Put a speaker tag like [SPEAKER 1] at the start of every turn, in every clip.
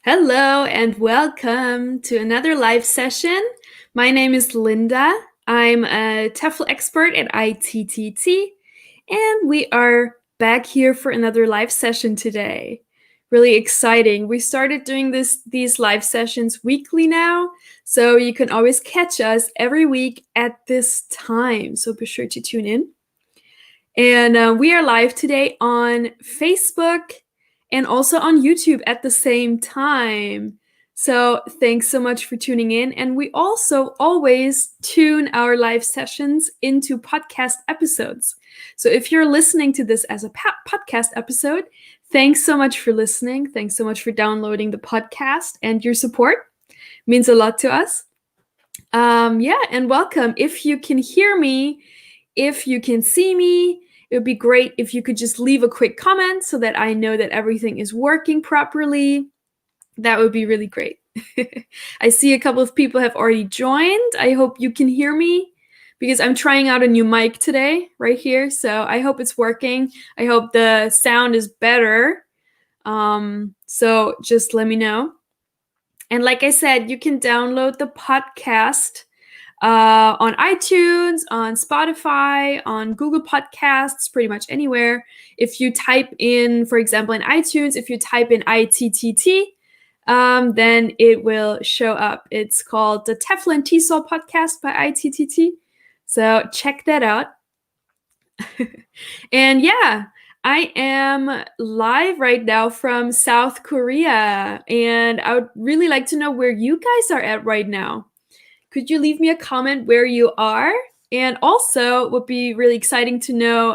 [SPEAKER 1] Hello and welcome to another live session. My name is Linda. I'm a TEFL expert at ITTT, and we are back here for another live session today. Really exciting. We started doing these live sessions weekly now, so you can always catch us every week at this time. So be sure to tune in. And we are live today on Facebook and also on YouTube at the same time. So thanks so much for tuning in. And we also always tune our live sessions into podcast episodes. So if you're listening to this as a podcast episode, thanks so much for listening. Thanks so much for downloading the podcast, and your support means a lot to us. And welcome. If you can hear me, if you can see me, it would be great if you could just leave a quick comment so that I know that everything is working properly. That would be really great. I see a couple of people have already joined. I hope you can hear me because I'm trying out a new mic today right here. So I hope it's working. I hope the sound is better. So just let me know. And like I said, you can download the podcast on iTunes, on Spotify, on Google Podcasts, pretty much anywhere. If you type in, for example, in iTunes, if you type in ITTT, then it will show up. It's called the TEFL and TESOL podcast by ITTT. So check that out. And yeah, I am live right now from South Korea, and I would really like to know where you guys are at right now. Could you leave me a comment where you are? And also, it would be really exciting to know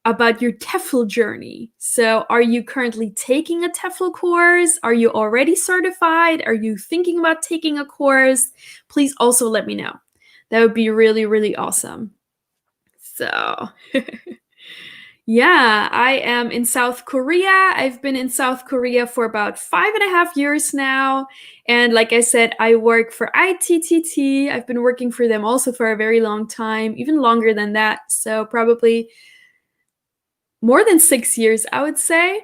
[SPEAKER 1] about your TEFL journey. So are you currently taking a TEFL course? Are you already certified? Are you thinking about taking a course? Please also let me know. That would be really, really awesome. So yeah, I am in South Korea. I've been in South Korea for about 5.5 years now. And like I said, I work for ITTT. I've been working for them also for a very long time, even longer than that. So probably more than 6 years, I would say.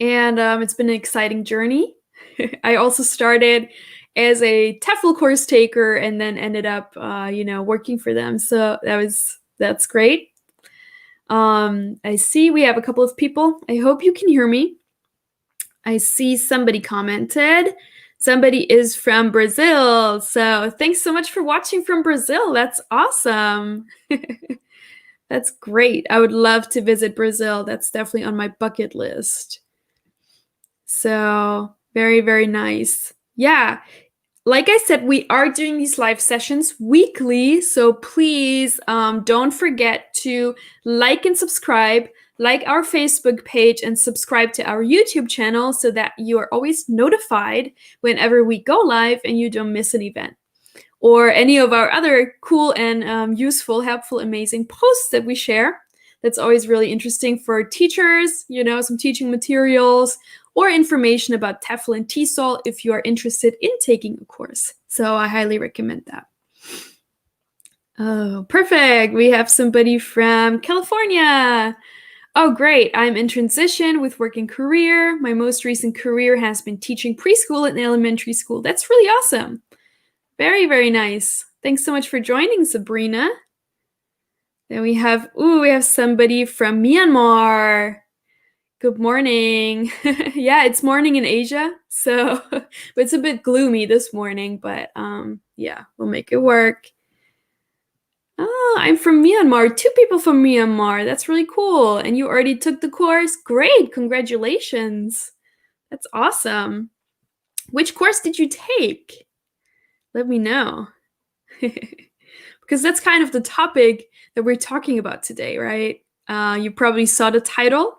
[SPEAKER 1] And it's been an exciting journey. I also started as a TEFL course taker and then ended up, working for them. So that's great. I see we have a couple of people. I hope you can hear me. I see somebody commented. Somebody is from Brazil. So thanks so much for watching from Brazil. That's awesome. That's great. I would love to visit Brazil. That's definitely on my bucket list. So very, very nice. Yeah. Like I said, we are doing these live sessions weekly, so please don't forget to like and subscribe, like our Facebook page, and subscribe to our YouTube channel so that you are always notified whenever we go live and you don't miss an event. Or any of our other cool and useful, helpful, amazing posts that we share. That's always really interesting for teachers, some teaching materials, or information about TEFL and TESOL if you are interested in taking a course. So I highly recommend that. Oh, perfect. We have somebody from California. Oh, great. I'm in transition with working career. My most recent career has been teaching preschool and elementary school. That's really awesome. Very, very nice. Thanks so much for joining, Sabrina. Then we have somebody from Myanmar. Good morning. Yeah, it's morning in Asia, so it's a bit gloomy this morning, but yeah, we'll make it work. Oh, I'm from Myanmar. 2 people from Myanmar. That's really cool. And you already took the course? Great. Congratulations. That's awesome. Which course did you take? Let me know. Because that's kind of the topic that we're talking about today, right? You probably saw the title.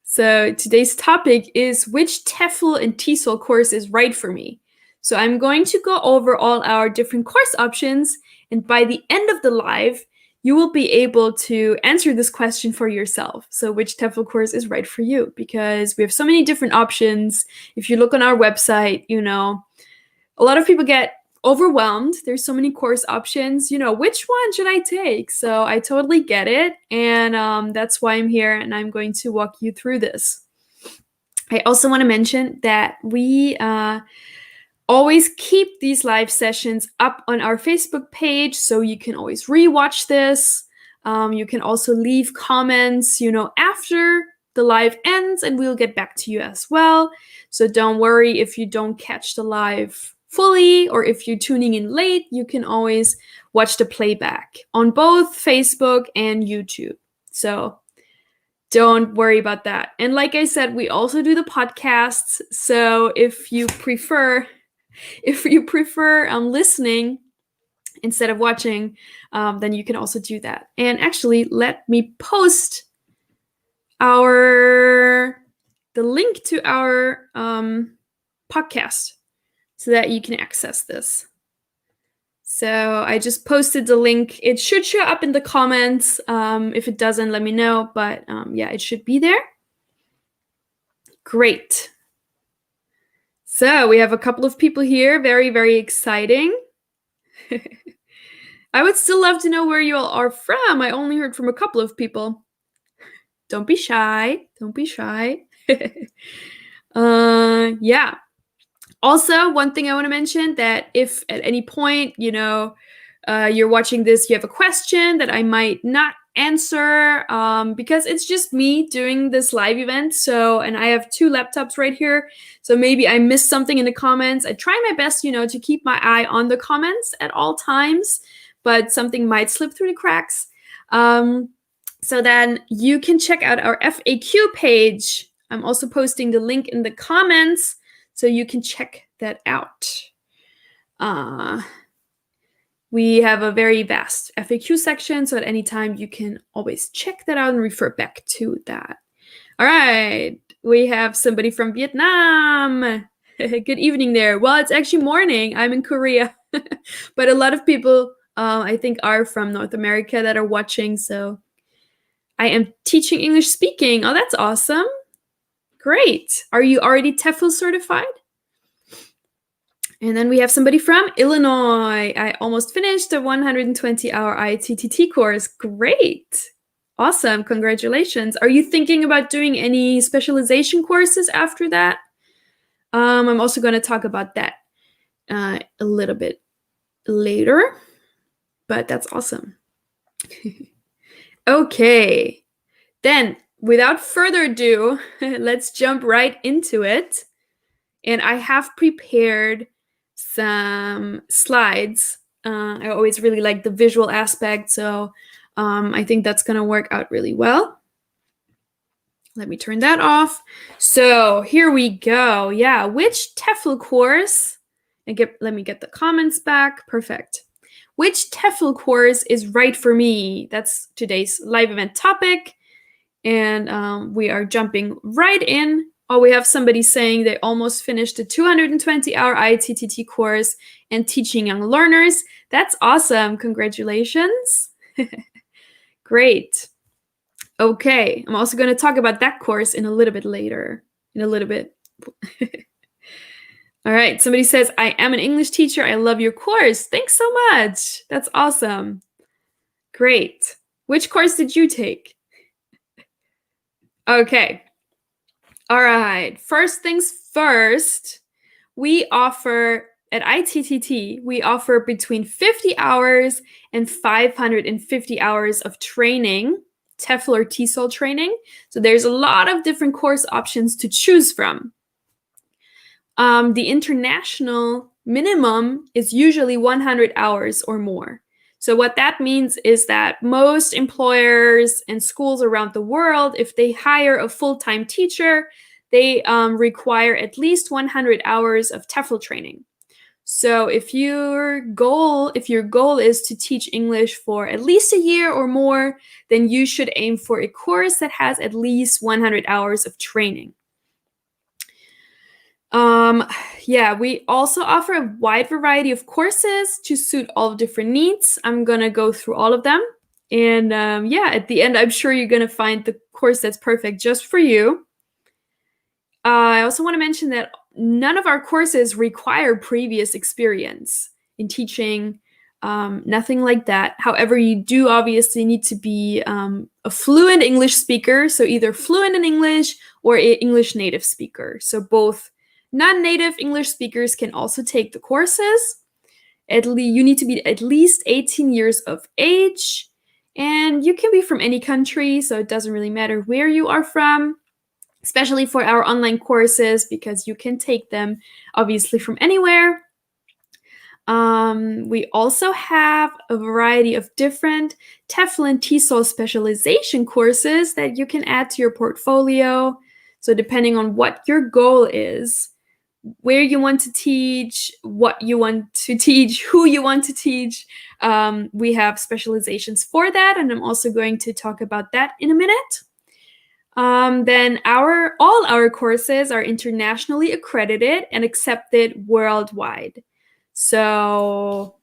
[SPEAKER 1] So today's topic is which TEFL and TESOL course is right for me. So I'm going to go over all our different course options, and by the end of the live, you will be able to answer this question for yourself. So which TEFL course is right for you? Because we have so many different options. If you look on our website, a lot of people get overwhelmed. There's so many course options, which one should I take? So I totally get it. And that's why I'm here, and I'm going to walk you through this. I also want to mention that we always keep these live sessions up on our Facebook page, so you can always rewatch this. You can also leave comments, after the live ends, and we'll get back to you as well. So don't worry if you don't catch the live fully, or if you're tuning in late, you can always watch the playback on both Facebook and YouTube. So don't worry about that. And like I said, we also do the podcasts. So if you prefer listening instead of watching, then you can also do that. And actually, let me post the link to our podcast so that you can access this. So I just posted the link. It should show up in the comments. If it doesn't, let me know. But yeah, it should be there. Great. So we have a couple of people here. Very, very exciting. I would still love to know where you all are from. I only heard from a couple of people. Don't be shy. Don't be shy. Yeah. Also, one thing I want to mention, that if at any point, you're watching this, you have a question that I might not answer, because it's just me doing this live event. So, and I have 2 laptops right here. So maybe I missed something in the comments. I try my best, to keep my eye on the comments at all times, but something might slip through the cracks. So then you can check out our FAQ page. I'm also posting the link in the comments, so you can check that out. We have a very vast FAQ section, so at any time you can always check that out and refer back to that. All right, we have somebody from Vietnam. Good evening there. Well, it's actually morning. I'm in Korea, but a lot of people, I think, are from North America that are watching. So I am teaching English speaking. Oh, that's awesome. Great. Are you already TEFL certified? And then we have somebody from Illinois. I almost finished the 120-hour ITTT course. Great. Awesome. Congratulations. Are you thinking about doing any specialization courses after that? I'm also going to talk about that a little bit later, but that's awesome. Okay. Then, without further ado, let's jump right into it. And I have prepared some slides. I always really like the visual aspect, so I think that's going to work out really well. Let me turn that off. So here we go. Yeah, which TEFL course? Let me get the comments back. Perfect. Which TEFL course is right for me? That's today's live event topic. And we are jumping right in. Oh, we have somebody saying they almost finished the 220-hour ITTT course and teaching young learners. That's awesome. Congratulations. Great. Okay, I'm also going to talk about that course in a little bit later. All right, somebody says, I am an English teacher. I love your course. Thanks so much. That's awesome. Great. Which course did you take? Okay. All right. First things first, we offer at ITTT, we offer between 50 hours and 550 hours of training, TEFL or TESOL training. So there's a lot of different course options to choose from. The international minimum is usually 100 hours or more. So what that means is that most employers and schools around the world, if they hire a full-time teacher, they require at least 100 hours of TEFL training. So if your goal is to teach English for at least a year or more, then you should aim for a course that has at least 100 hours of training. Yeah, we also offer a wide variety of courses to suit all different needs. I'm gonna go through all of them. And yeah, at the end, I'm sure you're gonna find the course that's perfect just for you. I also want to mention that none of our courses require previous experience in teaching Nothing like that. However, you do obviously need to be a fluent English speaker, so either fluent in English or an English native speaker. So both non-native English speakers can also take the courses. You need to be at least 18 years of age, and you can be from any country, so it doesn't really matter where you are from, especially for our online courses, because you can take them obviously from anywhere. We also have a variety of different TEFL and TESOL specialization courses that you can add to your portfolio. So depending on what your goal is, where you want to teach, what you want to teach, who you want to teach, we have specializations for that, and I'm also going to talk about that in a minute. Then all our courses are internationally accredited and accepted worldwide. So,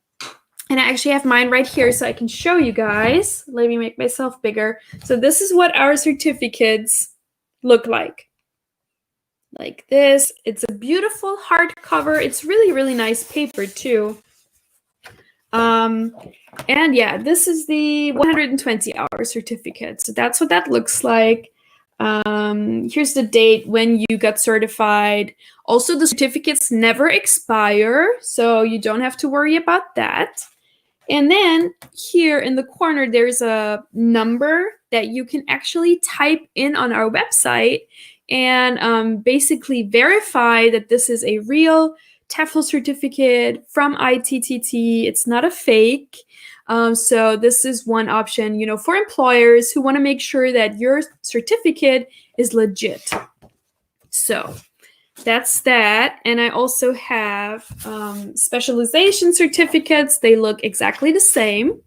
[SPEAKER 1] and I actually have mine right here so I can show you guys. Let me make myself bigger. So this is what our certificates look like. Like this. It's a beautiful hardcover. It's really, really nice paper too. And yeah, this is the 120-hour certificate. So that's what that looks like. Here's the date when you got certified. Also, the certificates never expire, so you don't have to worry about that. And then here in the corner, there's a number that you can actually type in on our website and basically verify that this is a real TEFL certificate from ITTT. It's not a fake. So this is one option, for employers who want to make sure that your certificate is legit. So that's that. And I also have specialization certificates. They look exactly the same.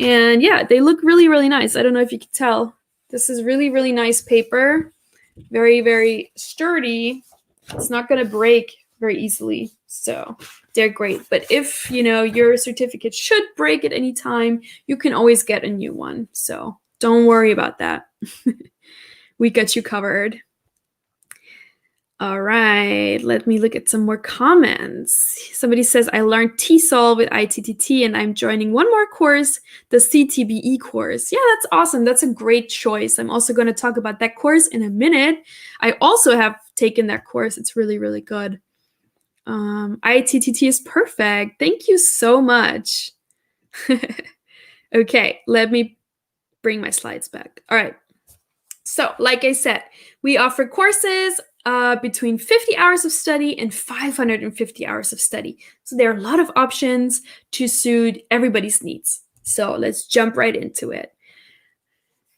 [SPEAKER 1] And yeah, they look really, really nice. I don't know if you can tell. This is really, really nice paper. Very, very sturdy. It's not going to break very easily. So they're great. But if, your certificate should break at any time, you can always get a new one. So don't worry about that. We got you covered. All right, let me look at some more comments. Somebody says, I learned TESOL with ITTT and I'm joining one more course, the CTBE course. Yeah, that's awesome. That's a great choice. I'm also going to talk about that course in a minute. I also have taken that course. It's really, really good. ITTT is perfect. Thank you so much. Okay, let me bring my slides back. All right. So, like I said, we offer courses between 50 hours of study and 550 hours of study. So there are a lot of options to suit everybody's needs. So let's jump right into it.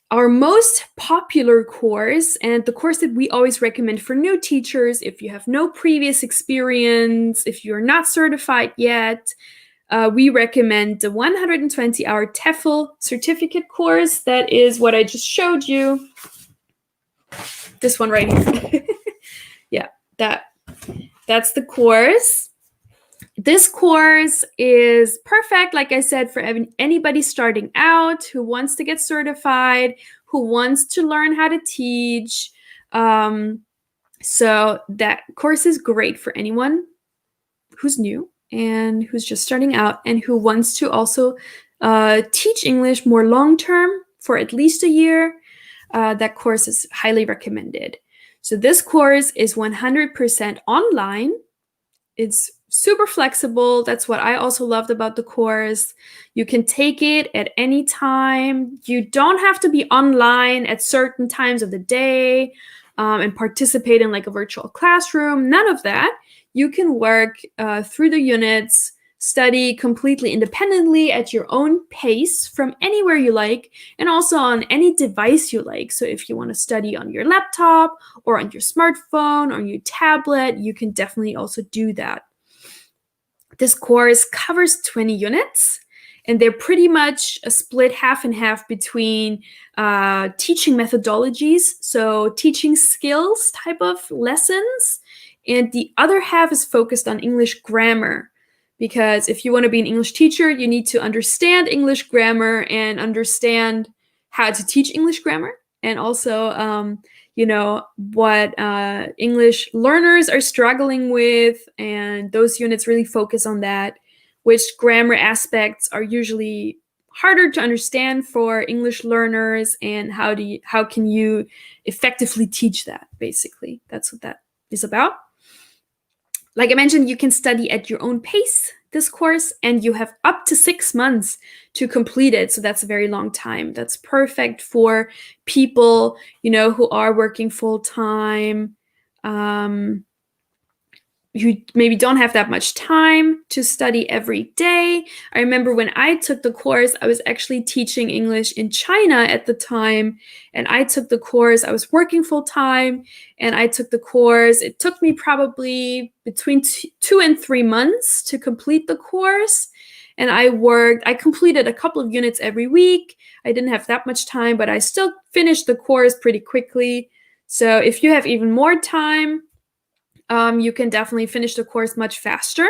[SPEAKER 1] Our most popular course, and the course that we always recommend for new teachers, if you have no previous experience, if you're not certified yet, we recommend the 120-hour TEFL certificate course. That is what I just showed you. This one right here. Yeah, that's the course. This course is perfect, like I said, for anybody starting out who wants to get certified, who wants to learn how to teach. So that course is great for anyone who's new and who's just starting out and who wants to also teach English more long-term for at least a year. That course is highly recommended. So this course is 100% online. It's super flexible. That's what I also loved about the course. You can take it at any time. You don't have to be online at certain times of the day and participate in like a virtual classroom. None of that. You can work through the units, study completely independently at your own pace from anywhere you like, and also on any device you like. So if you want to study on your laptop or on your smartphone or your tablet, you can definitely also do that. This course covers 20 units, and they're pretty much a split half and half between teaching methodologies, so teaching skills type of lessons, and the other half is focused on English grammar. Because if you want to be an English teacher, you need to understand English grammar and understand how to teach English grammar. And also, what English learners are struggling with. And those units really focus on that, which grammar aspects are usually harder to understand for English learners, and how can you effectively teach that, basically. That's what that is about. Like I mentioned, you can study at your own pace this course, and you have up to 6 months to complete it. So that's a very long time. That's perfect for people, who are working full time, who maybe don't have that much time to study every day. I remember when I took the course, I was actually teaching English in China at the time, and I took the course, I was working full time, and I took the course. It took me probably between 2 and 3 months to complete the course. And I completed a couple of units every week. I didn't have that much time, but I still finished the course pretty quickly. So if you have even more time, you can definitely finish the course much faster.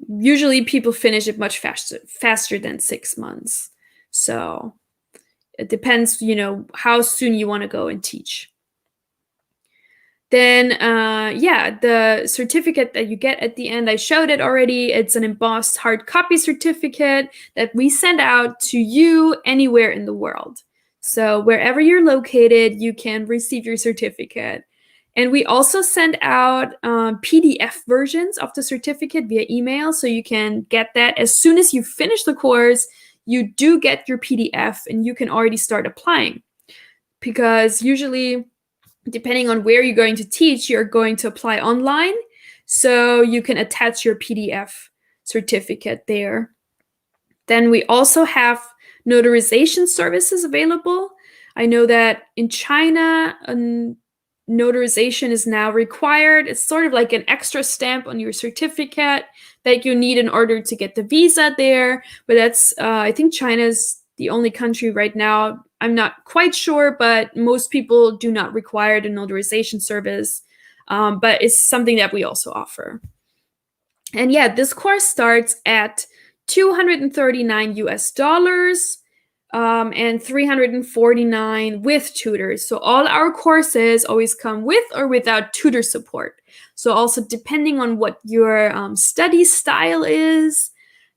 [SPEAKER 1] Usually people finish it much faster than 6 months. So it depends, how soon you want to go and teach. Then, the certificate that you get at the end, I showed it already. It's an embossed hard copy certificate that we send out to you anywhere in the world. So wherever you're located, you can receive your certificate. And we also send out PDF versions of the certificate via email, so you can get that as soon as you finish the course. You do get your PDF, and you can already start applying. Because usually, depending on where you're going to teach, you're going to apply online, so you can attach your PDF certificate there. Then we also have notarization services available. I know that in China, notarization is now required. It's sort of like an extra stamp on your certificate that you need in order to get the visa there. But that's, I think China's the only country right now. I'm not quite sure, but most people do not require the notarization service. But it's something that we also offer. And yeah, this course starts at $239 US. And 349 with tutors. So all our courses always come with or without tutor support. So also depending on what your study style is,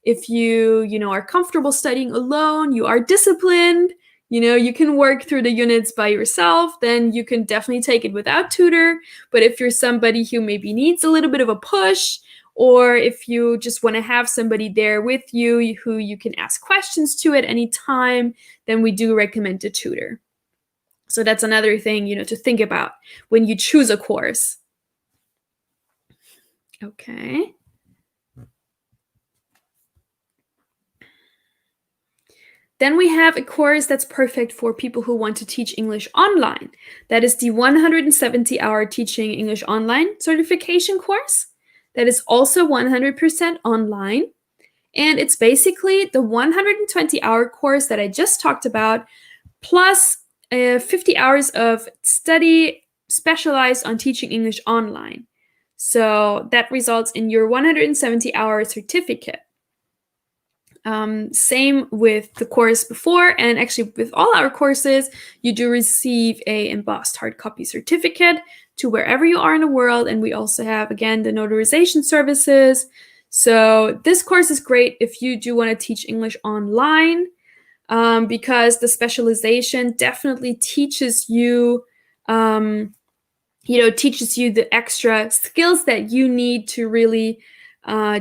[SPEAKER 1] if you are comfortable studying alone, you are disciplined, you can work through the units by yourself, then you can definitely take it without tutor. But if you're somebody who maybe needs a little bit of a push, or if you just want to have somebody there with you who you can ask questions to at any time, then we do recommend a tutor. So that's another thing, to think about when you choose a course. Okay. Then we have a course that's perfect for people who want to teach English online. That is the 170-hour Teaching English Online certification course. That is also 100% online. And it's basically the 120-hour course that I just talked about, plus 50 hours of study specialized on teaching English online. So that results in your 170-hour certificate. Same with the course before, and actually with all our courses, you do receive a embossed hard copy certificate to wherever you are in the world. And we also have, again, the notarization services. So this course is great if you do want to teach English online, because the specialization definitely teaches you, teaches you the extra skills that you need to really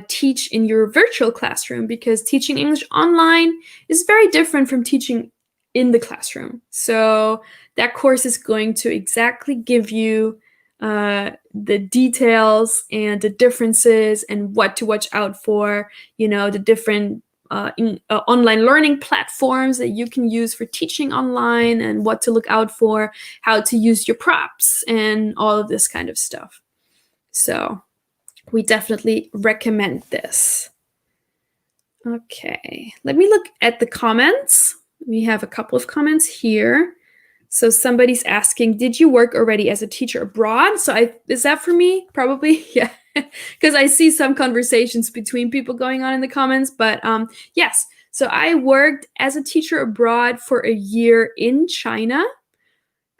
[SPEAKER 1] teach in your virtual classroom, because teaching English online is very different from teaching in the classroom. So that course is going to exactly give you the details and the differences and what to watch out for, the different online learning platforms that you can use for teaching online, and what to look out for, how to use your props, and all of this kind of stuff. So we definitely recommend this. Okay, let me look at the comments. We have a couple of comments here. So somebody's asking, did you work already as a teacher abroad? So is that for me? Probably, yeah. Because I see some conversations between people going on in the comments. But yes, so I worked as a teacher abroad for a year in China.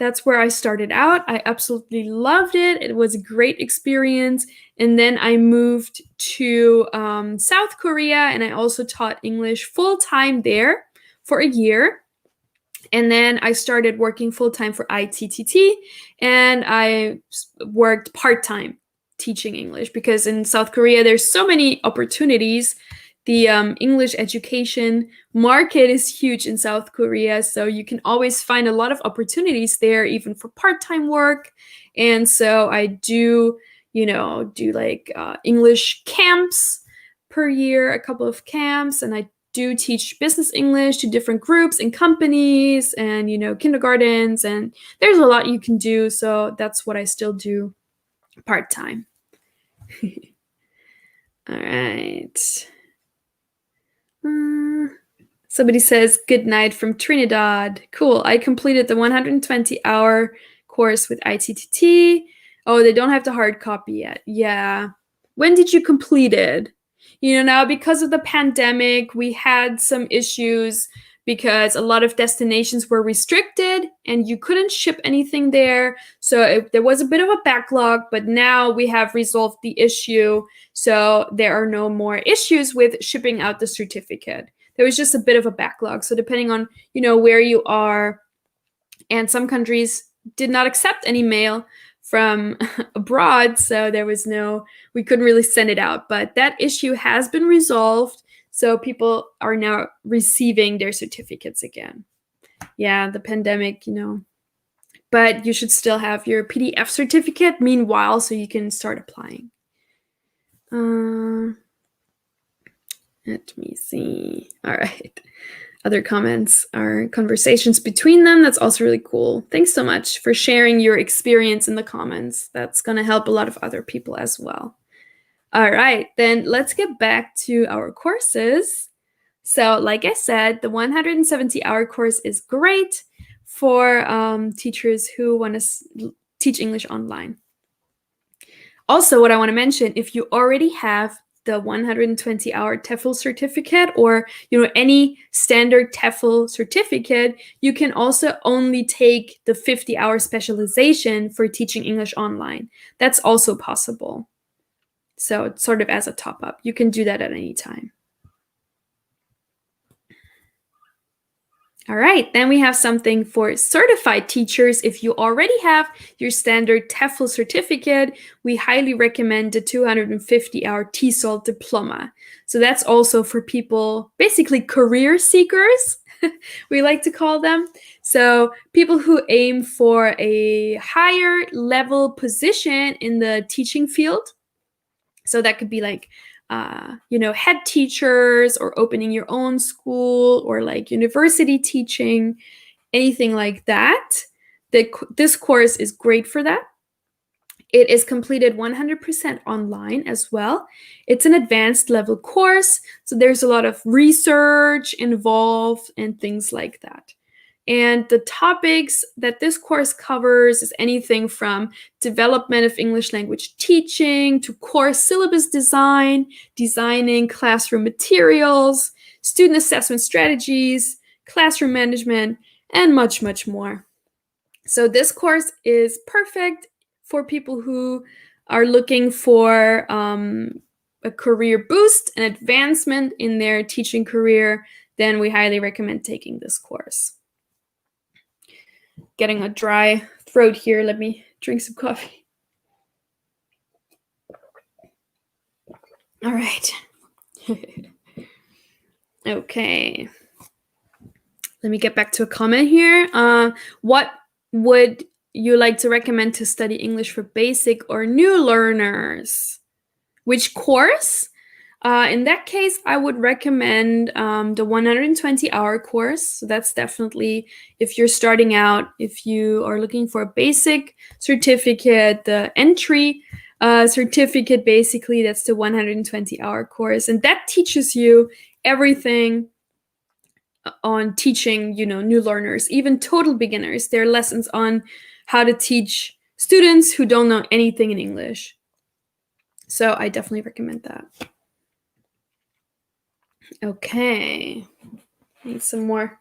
[SPEAKER 1] that's where I started out. I absolutely loved it. It was a great experience. And then I moved to South Korea, and I also taught English full-time there for a year. And then I started working full-time for ITTT, and I worked part-time teaching English because in South Korea, there's so many opportunities. The English education market is huge in South Korea, so you can always find a lot of opportunities there, even for part-time work. And so I do like English camps per year, a couple of camps, and I do teach business English to different groups and companies and, kindergartens, and there's a lot you can do. So that's what I still do part-time. All right. Somebody says, good night from Trinidad. Cool. I completed the 120-hour course with ITTT. Oh, they don't have the hard copy yet. Yeah. When did you complete it? Now because of the pandemic, we had some issues because a lot of destinations were restricted and you couldn't ship anything there. So there was a bit of a backlog, but now we have resolved the issue. So there are no more issues with shipping out the certificate. There was just a bit of a backlog. So depending on, where you are, and some countries did not accept any mail from abroad, so we couldn't really send it out. But that issue has been resolved, so people are now receiving their certificates again. Yeah, the pandemic, but you should still have your PDF certificate meanwhile, so you can start applying. Let me see. All right. Other comments are conversations between them. That's also really cool. Thanks so much for sharing your experience in the comments. That's going to help a lot of other people as well. All right, then let's get back to our courses. So like I said, the 170-hour course is great for teachers who want to teach English online. Also, what I want to mention, if you already have the 120-hour TEFL certificate or any standard TEFL certificate, you can also only take the 50-hour specialization for teaching English online. That's also possible. So it's sort of as a top-up. You can do that at any time. All right, then we have something for certified teachers. If you already have your standard TEFL certificate, we highly recommend the 250-hour TESOL Diploma. So that's also for people, basically career seekers, we like to call them. So people who aim for a higher level position in the teaching field. So that could be like head teachers or opening your own school or like university teaching, anything like that. This course is great for that. It is completed 100% online as well. It's an advanced level course, so there's a lot of research involved and things like that. And the topics that this course covers is anything from development of English language teaching to course syllabus design, designing classroom materials, student assessment strategies, classroom management, and much, much more. So this course is perfect for people who are looking for a career boost, an advancement in their teaching career. Then we highly recommend taking this course. Getting a dry throat here. Let me drink some coffee. All right. Okay. Let me get back to a comment here. What would you like to recommend to study English for basic or new learners? Which course? In that case, I would recommend the 120-hour course. So that's definitely, if you're starting out, if you are looking for a basic certificate, the entry certificate, basically, that's the 120-hour course. And that teaches you everything on teaching, new learners, even total beginners. There are lessons on how to teach students who don't know anything in English. So I definitely recommend that. Okay, need some more.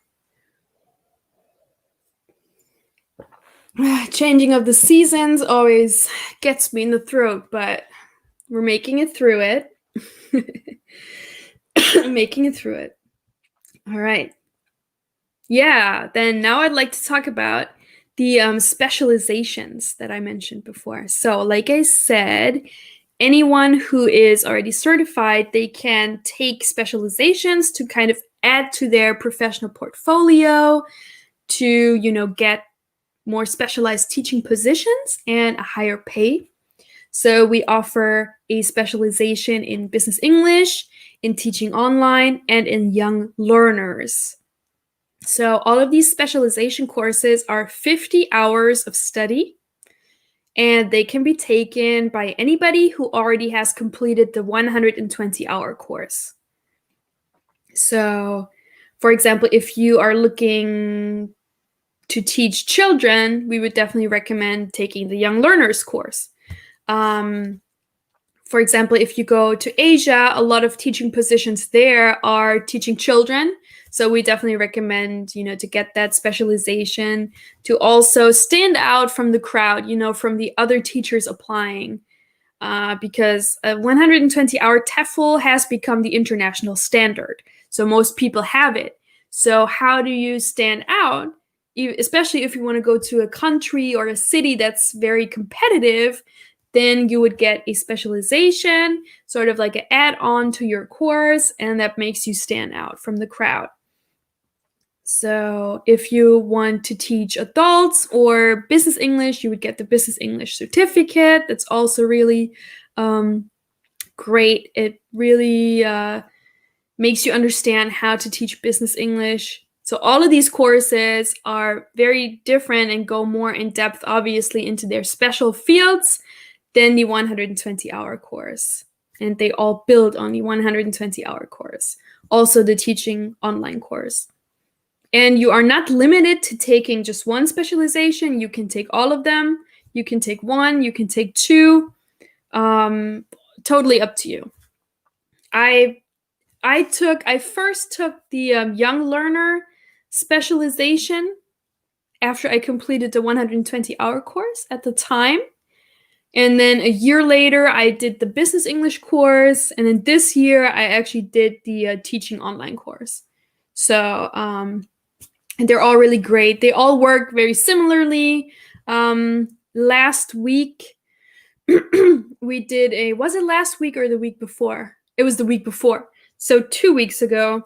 [SPEAKER 1] Changing of the seasons always gets me in the throat, but we're making it through it. Making it through it. All right. Yeah, then now I'd like to talk about the specializations that I mentioned before. So, like I said, anyone who is already certified, they can take specializations to kind of add to their professional portfolio to, get more specialized teaching positions and a higher pay. So we offer a specialization in business English, in teaching online, and in young learners. So all of these specialization courses are 50 hours of study, and they can be taken by anybody who already has completed the 120-hour course. So, for example, if you are looking to teach children, we would definitely recommend taking the Young Learners course. For example, if you go to Asia, a lot of teaching positions there are teaching children. So we definitely recommend, to get that specialization to also stand out from the crowd, from the other teachers applying. Because a 120-hour TEFL has become the international standard. So most people have it. So how do you stand out? Especially if you want to go to a country or a city that's very competitive, then you would get a specialization, sort of like an add-on to your course, and that makes you stand out from the crowd. So if you want to teach adults or business English, you would get the business English certificate. That's also really great. It really makes you understand how to teach business English. So all of these courses are very different and go more in depth, obviously, into their special fields than the 120-hour course. And they all build on the 120-hour course. Also the teaching online course. And you are not limited to taking just one specialization. You can take all of them. You can take one. You can take two. Totally up to you. I first took the young learner specialization after I completed the 120-hour course at the time. And then a year later, I did the business English course. And then this year, I actually did the teaching online course. So, and they're all really great. They all work very similarly. Last week, we did was it last week or the week before? It was the week before. So 2 weeks ago,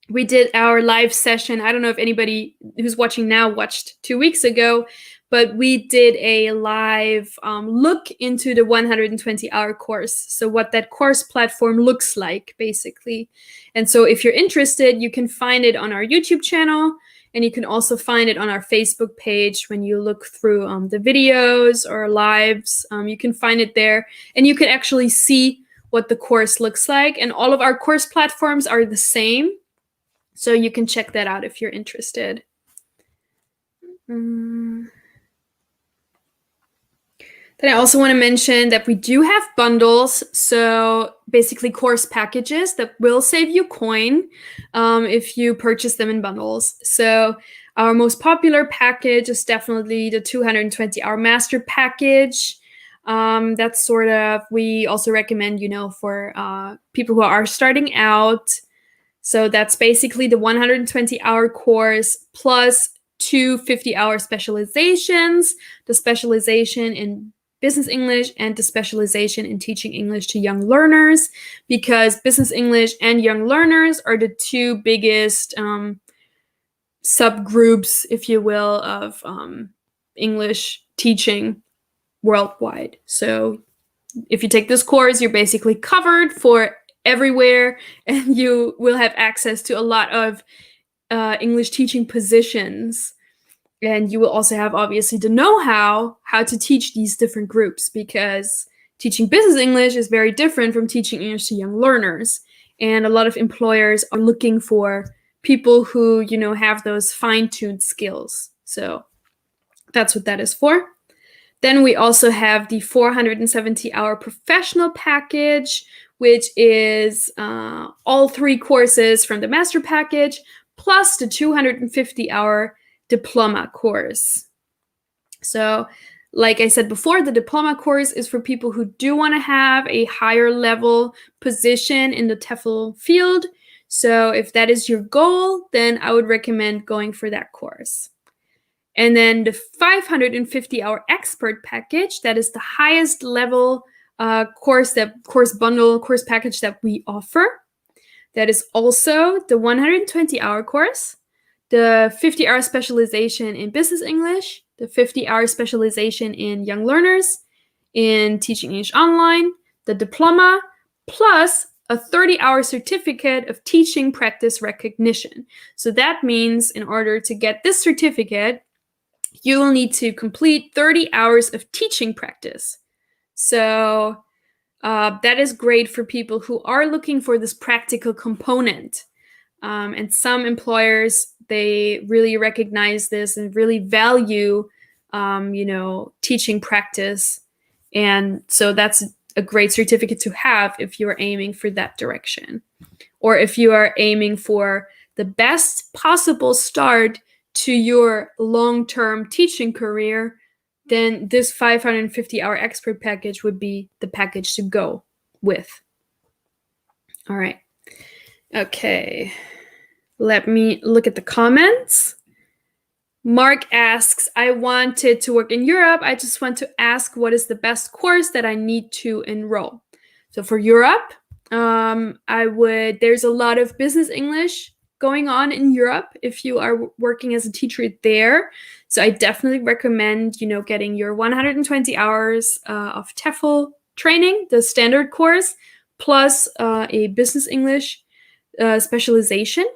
[SPEAKER 1] we did our live session. I don't know if anybody who's watching now watched 2 weeks ago, but we did a live look into the 120-hour course. So what that course platform looks like, basically. And so if you're interested, you can find it on our YouTube channel, and you can also find it on our Facebook page when you look through the videos or lives. You can find it there, and you can actually see what the course looks like. And all of our course platforms are the same. So you can check that out if you're interested. Then I also want to mention that we do have bundles, so basically course packages that will save you coin if you purchase them in bundles. So our most popular package is definitely the 220-hour master package. That's sort of, we also recommend, for people who are starting out. So that's basically the 120-hour course plus 2 50-hour specializations, the specialization in business English and the specialization in teaching English to young learners, because business English and young learners are the two biggest subgroups, if you will, of English teaching worldwide. So if you take this course, you're basically covered for everywhere, and you will have access to a lot of English teaching positions. And you will also have, obviously, the know-how how to teach these different groups, because teaching business English is very different from teaching English to young learners. And a lot of employers are looking for people who, have those fine-tuned skills. So that's what that is for. Then we also have the 470-hour professional package, which is all 3 courses from the master package, plus the 250-hour diploma course. So, like I said before, the diploma course is for people who do want to have a higher level position in the TEFL field. So if that is your goal, then I would recommend going for that course. And then the 550-hour expert package, that is the highest level course package that we offer. That is also the 120-hour course, the 50-hour specialization in business English, the 50-hour specialization in young learners, in teaching English online, the diploma, plus a 30-hour certificate of teaching practice recognition. So that means in order to get this certificate, you will need to complete 30 hours of teaching practice. So that is great for people who are looking for this practical component. And some employers, they really recognize this and really value, teaching practice. And so that's a great certificate to have if you're aiming for that direction. Or if you are aiming for the best possible start to your long-term teaching career, then this 550-hour expert package would be the package to go with. All right. Okay. Let me look at the comments. Mark asks, I wanted to work in Europe. I just want to ask what is the best course that I need to enroll. So for Europe, there's a lot of business English going on in Europe if you are working as a teacher there. So I definitely recommend, getting your 120 hours of TEFL training, the standard course, plus a business English specialization.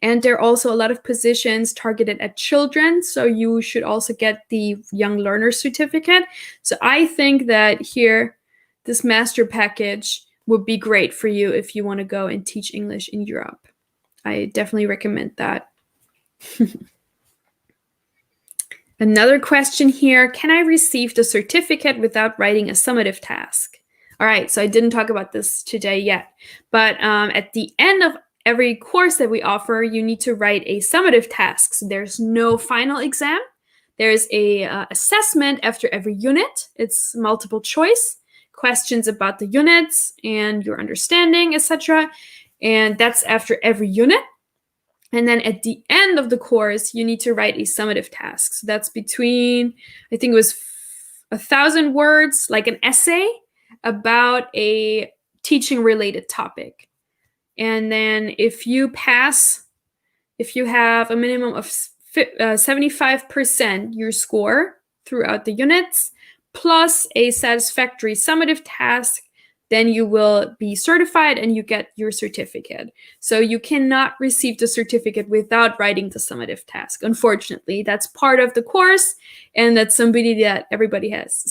[SPEAKER 1] And there are also a lot of positions targeted at children, so you should also get the young learner certificate. So I think that here, this master package would be great for you if you want to go and teach English in Europe. I definitely recommend that. Another question here, can I receive the certificate without writing a summative task? All right, so I didn't talk about this today yet, but at the end of every course that we offer, you need to write a summative task. So there's no final exam. There's a assessment after every unit. It's multiple choice, questions about the units and your understanding, etc. And that's after every unit. And then at the end of the course, you need to write a summative task. So that's between, I think it was 1,000 words, like an essay about a teaching related topic. And then if you have a minimum of 75% your score throughout the units, plus a satisfactory summative task, then you will be certified and you get your certificate. So you cannot receive the certificate without writing the summative task. Unfortunately, that's part of the course, and that's something that everybody has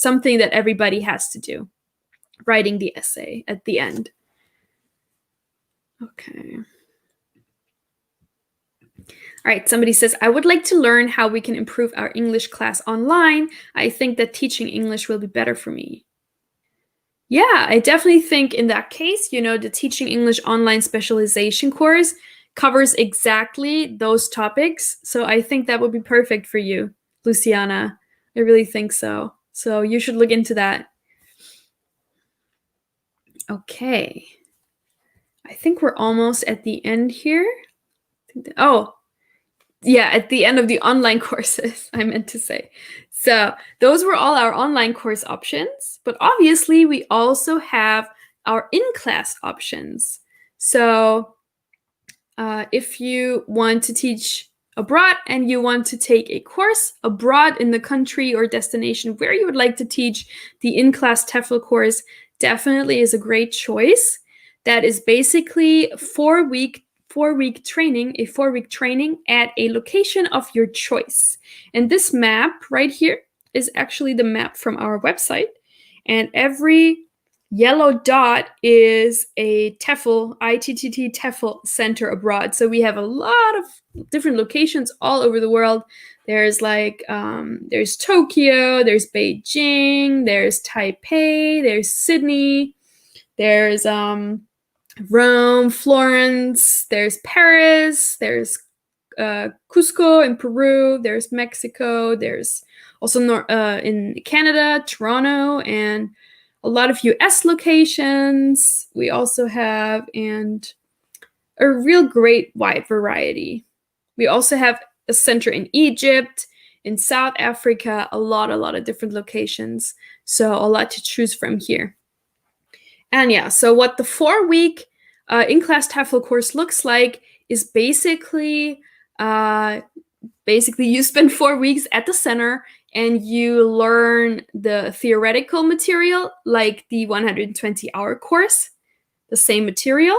[SPEAKER 1] to do, writing the essay at the end. Okay. All right, somebody says, I would like to learn how we can improve our English class online. I think that teaching English will be better for me. Yeah, I definitely think in that case, the Teaching English Online Specialization course covers exactly those topics. So I think that would be perfect for you, Luciana. I really think so. So you should look into that. Okay. I think we're almost at the end here. At the end of the online courses, I meant to say. So those were all our online course options, but obviously we also have our in-class options. So if you want to teach abroad and you want to take a course abroad in the country or destination where you would like to teach, the in-class TEFL course definitely is a great choice. That is basically a four-week training at a location of your choice. And this map right here is actually the map from our website. And every yellow dot is a TEFL, ITTT TEFL center abroad. So we have a lot of different locations all over the world. There's there's Tokyo, there's Beijing, there's Taipei, there's Sydney, there's Rome, Florence, there's Paris, there's Cusco in Peru, there's Mexico, there's Also in Canada, Toronto, and a lot of US locations we also have, and a real great wide variety. We also have a center in Egypt, in South Africa, a lot of different locations. So a lot to choose from here. And yeah, so what the 4-week InClass TEFL course looks like is basically you spend 4 weeks at the center and you learn the theoretical material, like the 120-hour course, the same material.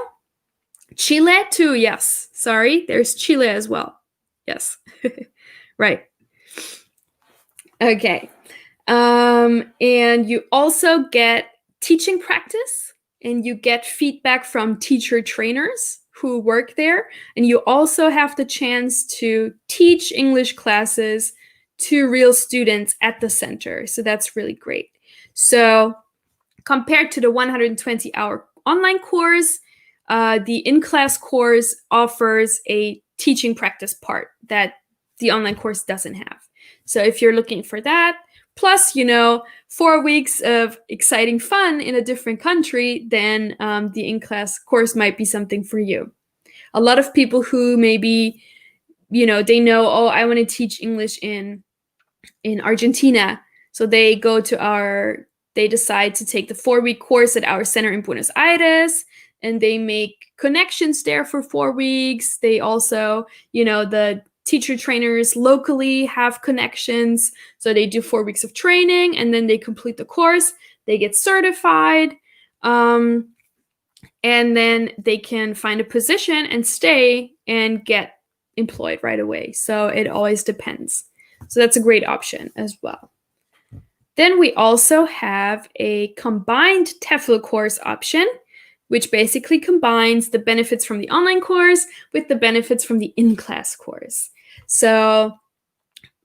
[SPEAKER 1] Chile too, yes. Sorry, there's Chile as well. Yes. Right. Okay. And you also get teaching practice, and you get feedback from teacher trainers who work there. And you also have the chance to teach English classes to real students at the center. So that's really great. So compared to the 120-hour online course, the in-class course offers a teaching practice part that the online course doesn't have. So if you're looking for that, plus, 4 weeks of exciting fun in a different country, then the in-class course might be something for you. A lot of people who maybe, they know, oh, I want to teach English in Argentina. So they decide to take the 4-week course at our center in Buenos Aires, and they make connections there for 4 weeks. They also, the teacher trainers locally have connections. So they do 4 weeks of training, and then they complete the course. They get certified. And then they can find a position and stay and get employed right away. So it always depends. So that's a great option as well. Then we also have a combined TEFL course option, which basically combines the benefits from the online course with the benefits from the in-class course. So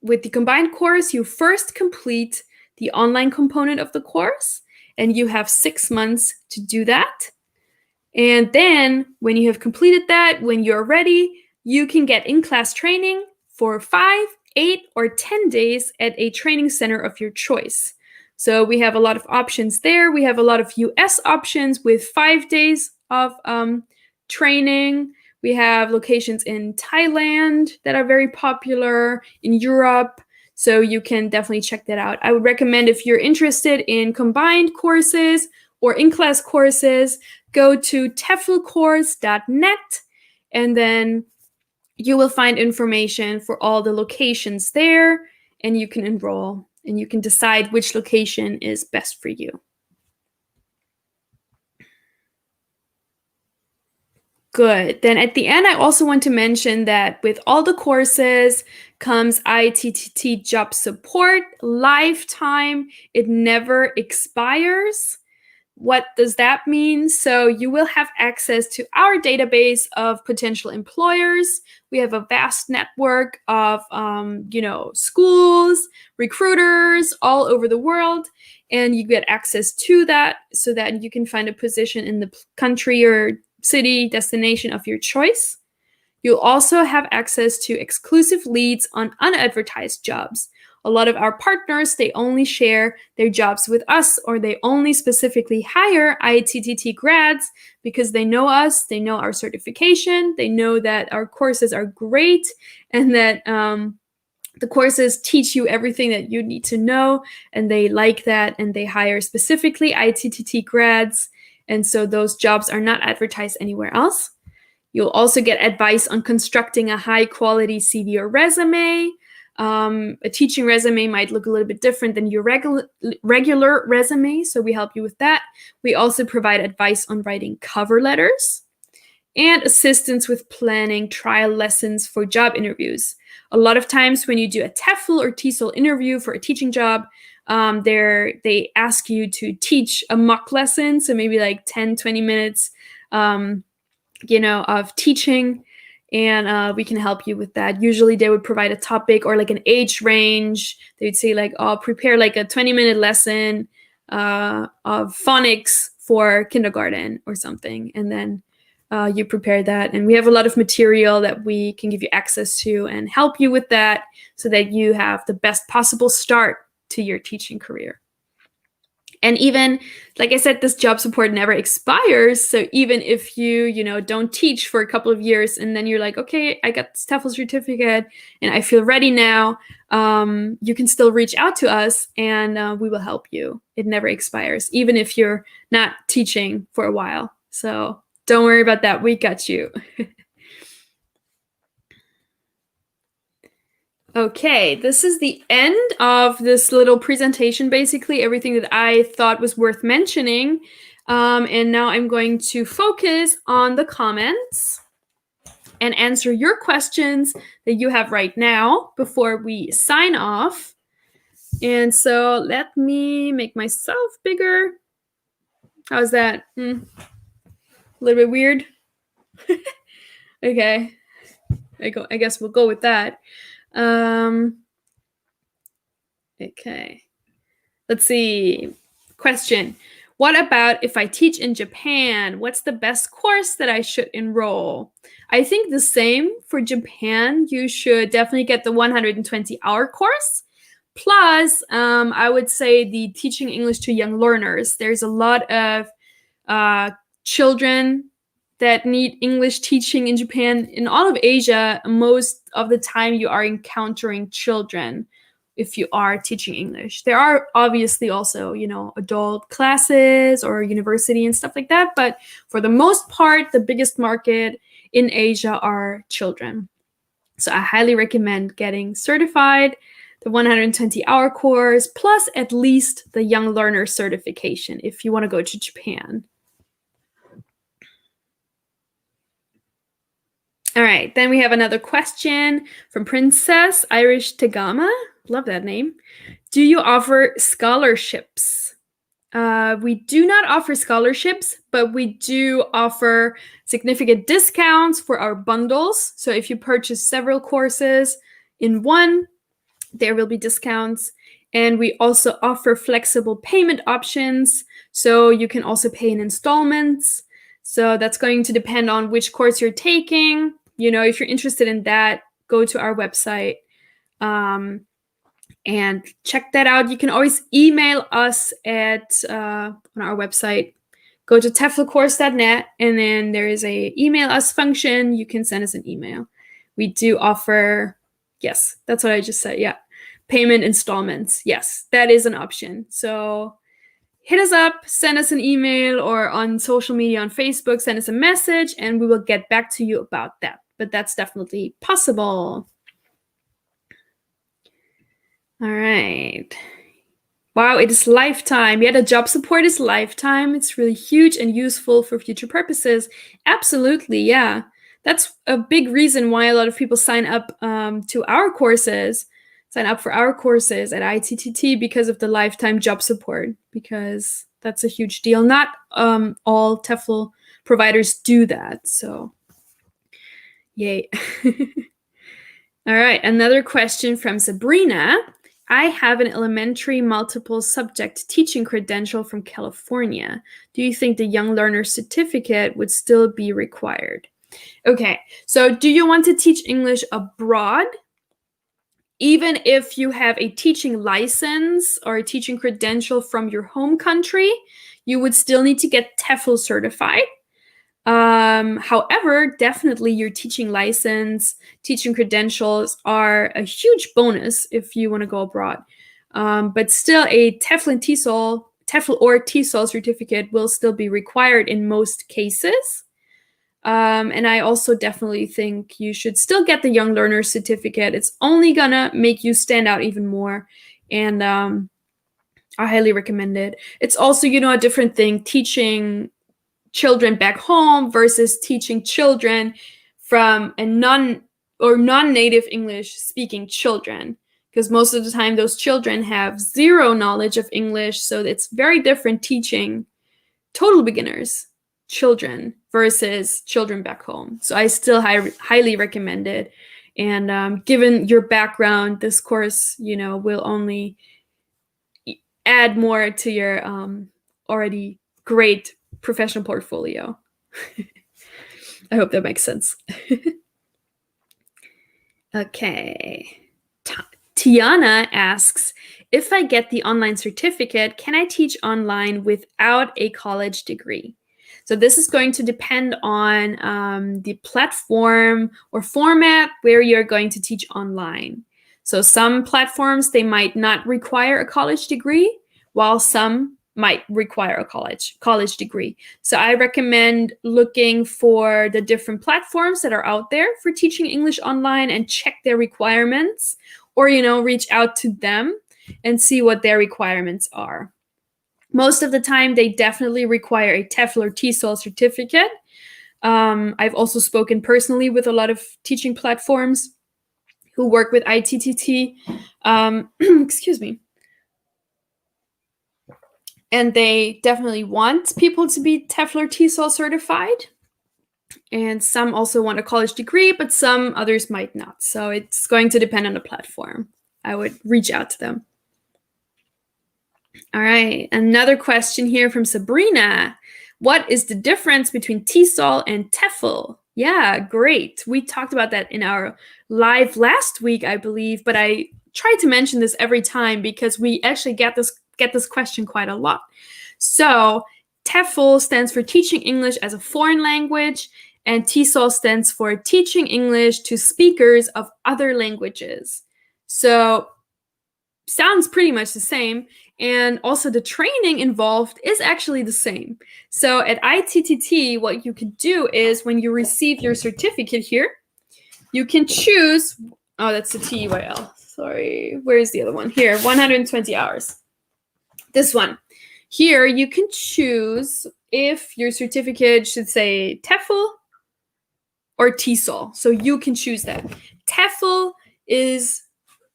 [SPEAKER 1] with the combined course, you first complete the online component of the course, and you have 6 months to do that. And then when you have completed that, when you're ready, you can get in-class training for 5, 8, or 10 days at a training center of your choice. So we have a lot of options there. We have a lot of US options with 5 days of training. We have locations in Thailand that are very popular, in Europe. So you can definitely check that out. I would recommend, if you're interested in combined courses or in-class courses, go to teflcourse.net, and then you will find information for all the locations there, and you can enroll, and you can decide which location is best for you. Good. Then at the end, I also want to mention that with all the courses comes ITTT job support, lifetime. It never expires. What does that mean? So you will have access to our database of potential employers. We have a vast network of, schools, recruiters all over the world, and you get access to that so that you can find a position in the country or city destination of your choice. You'll also have access to exclusive leads on unadvertised jobs. A lot of our partners, they only share their jobs with us, or they only specifically hire ITTT grads because they know us, they know our certification, they know that our courses are great, and that the courses teach you everything that you need to know, and they like that, and they hire specifically ITTT grads, and so those jobs are not advertised anywhere else. You'll also get advice on constructing a high-quality CV or resume. A teaching resume might look a little bit different than your regular resume, so we help you with that. We also provide advice on writing cover letters and assistance with planning trial lessons for job interviews. A lot of times when you do a TEFL or TESOL interview for a teaching job, they ask you to teach a mock lesson, so maybe like 10, 20 minutes of teaching, and we can help you with that. Usually they would provide a topic or like an age range. They'd say like, oh, prepare like a 20-minute lesson of phonics for kindergarten or something. And then you prepare that. And we have a lot of material that we can give you access to and help you with that so that you have the best possible start to your teaching career. And even, like I said, this job support never expires. So even if you don't teach for a couple of years and then you're like, okay, I got this TEFL certificate and I feel ready now, you can still reach out to us and we will help you. It never expires, even if you're not teaching for a while. So don't worry about that. We got you. Okay, this is the end of this little presentation, basically everything that I thought was worth mentioning. And now I'm going to focus on the comments and answer your questions that you have right now before we sign off. And so let me make myself bigger. How's that? A little bit weird? Okay, I guess we'll go with that. Okay, let's see. Question. What about if I teach in Japan? What's the best course that I should enroll? I think the same for Japan. You should definitely get the 120-hour course. Plus, I would say the Teaching English to Young Learners. There's a lot of children that need English teaching in Japan. In all of Asia, most of the time you are encountering children if you are teaching English. There are obviously also, adult classes or university and stuff like that. But for the most part, the biggest market in Asia are children. So I highly recommend getting certified, the 120-hour course, plus at least the Young Learner certification if you want to go to Japan. All right, then we have another question from Princess Irish Tagama. Love that name. Do you offer scholarships? We do not offer scholarships, but we do offer significant discounts for our bundles. So if you purchase several courses in one, there will be discounts. And we also offer flexible payment options. So you can also pay in installments. So that's going to depend on which course you're taking. If you're interested in that, go to our website and check that out. You can always email us at on our website. Go to teflcourse.net, and then there is a email us function. You can send us an email. We do offer, yes, that's what I just said. Yeah, payment installments. Yes, that is an option. So hit us up, send us an email, or on social media on Facebook, send us a message, and we will get back to you about that. But that's definitely possible. All right. Wow, it is lifetime. Yeah, the job support is lifetime. It's really huge and useful for future purposes. Absolutely, yeah. That's a big reason why a lot of people sign up to our courses, sign up for our courses at ITTT because of the lifetime job support, because that's a huge deal. Not all TEFL providers do that, so yay. All right, another question from Sabrina. I have an elementary multiple subject teaching credential from California. Do you think the Young Learner certificate would still be required? Okay, so do you want to teach English abroad? Even if you have a teaching license or a teaching credential from your home country, you would still need to get TEFL certified. However, definitely your teaching license, teaching credentials are a huge bonus if you want to go abroad. But still, a TEFL and TEFL or TESOL certificate will still be required in most cases. And I also definitely think you should still get the Young Learner certificate. It's only gonna make you stand out even more. And I highly recommend it. It's also, a different thing teaching children back home versus teaching children from a non-native English speaking children, because most of the time those children have zero knowledge of English. So it's very different teaching total beginners children versus children back home. So I still highly recommend it. And given your background, this course, will only add more to your already great professional portfolio. I hope that makes sense. Okay. Tiana asks, if I get the online certificate, can I teach online without a college degree? So this is going to depend on the platform or format where you're going to teach online. So some platforms, they might not require a college degree, while some might require a college degree. So I recommend looking for the different platforms that are out there for teaching English online and check their requirements, or reach out to them and see what their requirements are. Most of the time, they definitely require a TEFL or TESOL certificate. I've also spoken personally with a lot of teaching platforms who work with ITTT. Excuse me. And they definitely want people to be TEFL or TESOL certified. And some also want a college degree, but some others might not. So it's going to depend on the platform. I would reach out to them. All right, another question here from Sabrina. What is the difference between TESOL and TEFL? Yeah, great. We talked about that in our live last week, I believe, but I try to mention this every time because we actually get this question quite a lot. So TEFL stands for Teaching English as a Foreign Language, and TESOL stands for Teaching English to Speakers of Other Languages. So sounds pretty much the same. And also the training involved is actually the same. So at ITTT, what you could do is when you receive your certificate here, you can choose, oh, that's the TEYL. Sorry, where's the other one? Here, 120 hours. This one. Here, you can choose if your certificate should say TEFL or TESOL. So you can choose that. TEFL is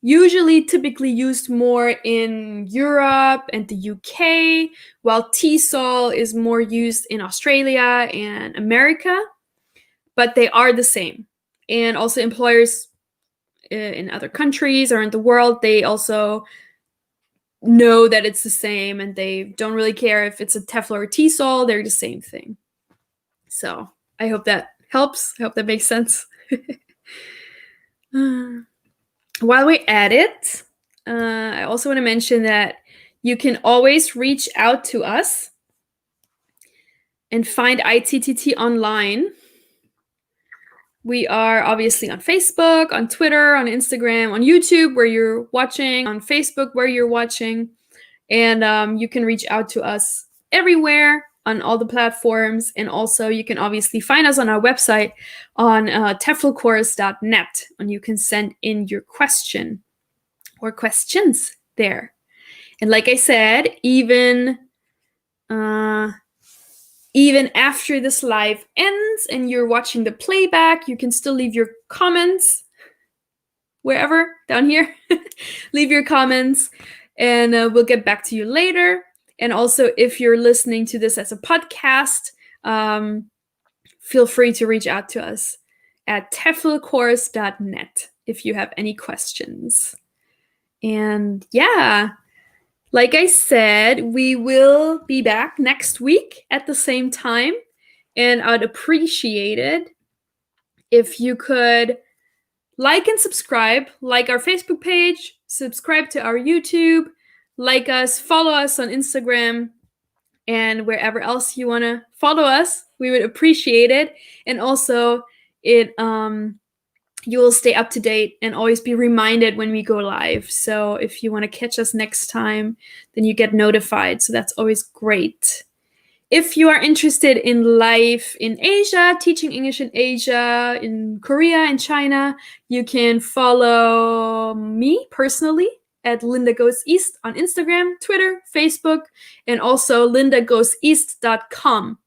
[SPEAKER 1] typically used more in Europe and the UK, while TESOL is more used in Australia and America, but they are the same. And also employers in other countries or in the world, they also know that it's the same and they don't really care if it's a TEFL or a TESOL, they're the same thing. So I hope that helps. I hope that makes sense. While we're at it, I also want to mention that you can always reach out to us and find ITTT online. We are obviously on Facebook, on Twitter, on Instagram, on YouTube where you're watching, on Facebook where you're watching, and you can reach out to us everywhere on all the platforms. And also you can obviously find us on our website on TEFLcourse.net, and you can send in your question or questions there. And like I said, even after this live ends and you're watching the playback, you can still leave your comments wherever, down here. Leave your comments and we'll get back to you later. And also, if you're listening to this as a podcast, feel free to reach out to us at TEFLcourse.net if you have any questions. And yeah, like I said, we will be back next week at the same time. And I'd appreciate it if you could like and subscribe, like our Facebook page, subscribe to our YouTube, like us, follow us on Instagram, and wherever else you want to follow us. We would appreciate it. And also, you will stay up to date and always be reminded when we go live. So if you want to catch us next time, then you get notified. So that's always great. If you are interested in life in Asia, teaching English in Asia, in Korea and China, you can follow me personally at Linda Goes East on Instagram, Twitter, Facebook, and also lindagoeseast.com.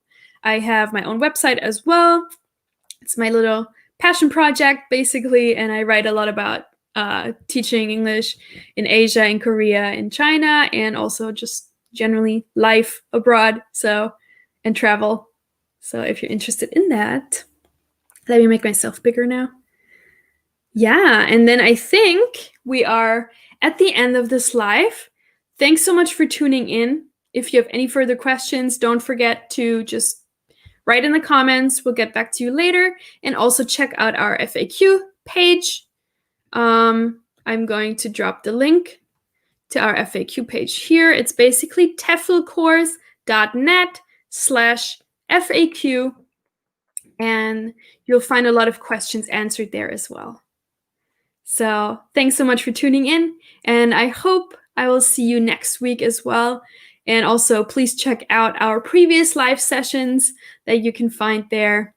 [SPEAKER 1] I have my own website as well. It's my little passion project, basically, and I write a lot about teaching English in Asia, in Korea, in China, and also just generally life abroad, and travel. So if you're interested in that, let me make myself bigger now. Yeah, and then I think we are at the end of this live. Thanks so much for tuning in. If you have any further questions, don't forget to just write in the comments. We'll get back to you later. And also check out our FAQ page. I'm going to drop the link to our FAQ page here. It's basically teflcourse.net/FAQ, and you'll find a lot of questions answered there as well. So thanks so much for tuning in, and I hope I will see you next week as well. And also, please check out our previous live sessions that you can find there.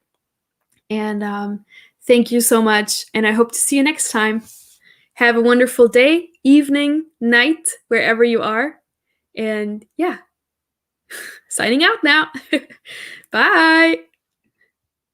[SPEAKER 1] And thank you so much, and I hope to see you next time. Have a wonderful day, evening, night, wherever you are. And yeah, signing out now. Bye.